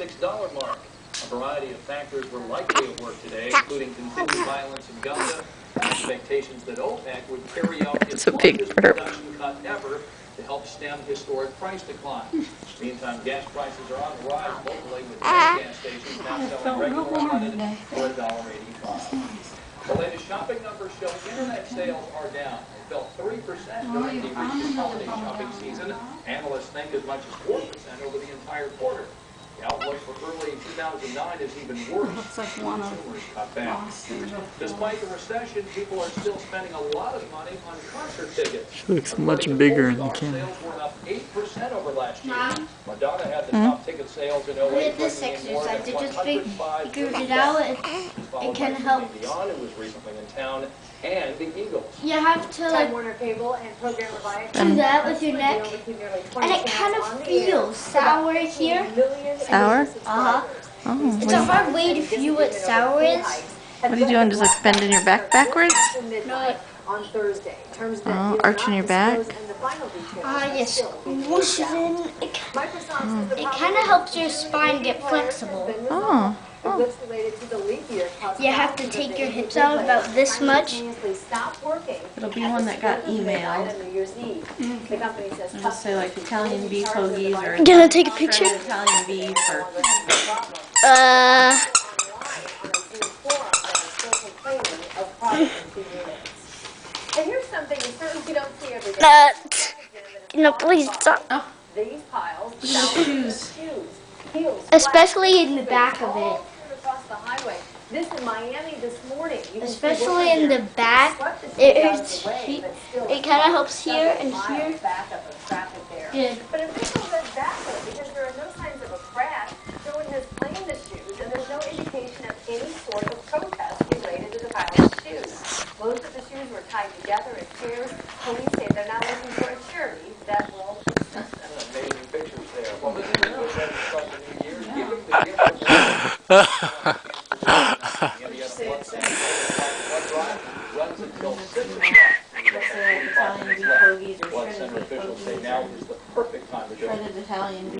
$6 mark. A variety of factors were likely at work today, including continued violence in Gaza, expectations that OPEC would carry out its largest production cut ever to help stem historic price decline. Meantime, gas prices are on the rise locally, with many gas stations now selling regular unleaded for $1.85. The latest shopping numbers show internet sales are down. They fell 3% during the recent holiday shopping season. Analysts think as much as 4% over the entire quarter. The outlook for early 2009 is even worse. Looks like one of Consumers cut back. Despite the recession, people are still spending a lot of money on concert tickets. She looks much bigger in the camera. Sales were up 8% over last year. Madonna had the top ticket sales in 08. Look at this exercise. It just figures it out. It can help. Beyond, who was recently in town, and the Eagles. You have to like Warner Cable and program do that with your neck, and it kind of feels sour here. Sour? Uh-huh. Oh, It's a hard way to feel what sour is. what are you doing? Just like bending your back backwards? No, on Thursday. Terms Oh, arching your back? yes. Whoosh it in. It kind of helps your spine get flexible. Oh. You have to take your hips out about this much. It'll be one that got emailed. It'll just say like Italian beef hoagies or Gonna take a picture? Italian beef or And here's something you don't see every day. No, please stop. These piles, shoes. heels, Especially in the back of it. across the highway. This in Miami this morning. Especially in the back. It kind of helps here and here. Good. But officials said backward because there are no signs of a crash. No one has claimed the shoes, and there's no indication of any sort of protest related to the pile of shoes. Most of the shoes were tied together in chairs. Police say they're not looking for a charity that will assist them. Amazing pictures there. Well, this is a good way to start the new year. Give them the gift of life. Runs until 6 o'clock. Italian beef hoagies or Blood Center officials say now is the perfect time to go. shredded Italian beef.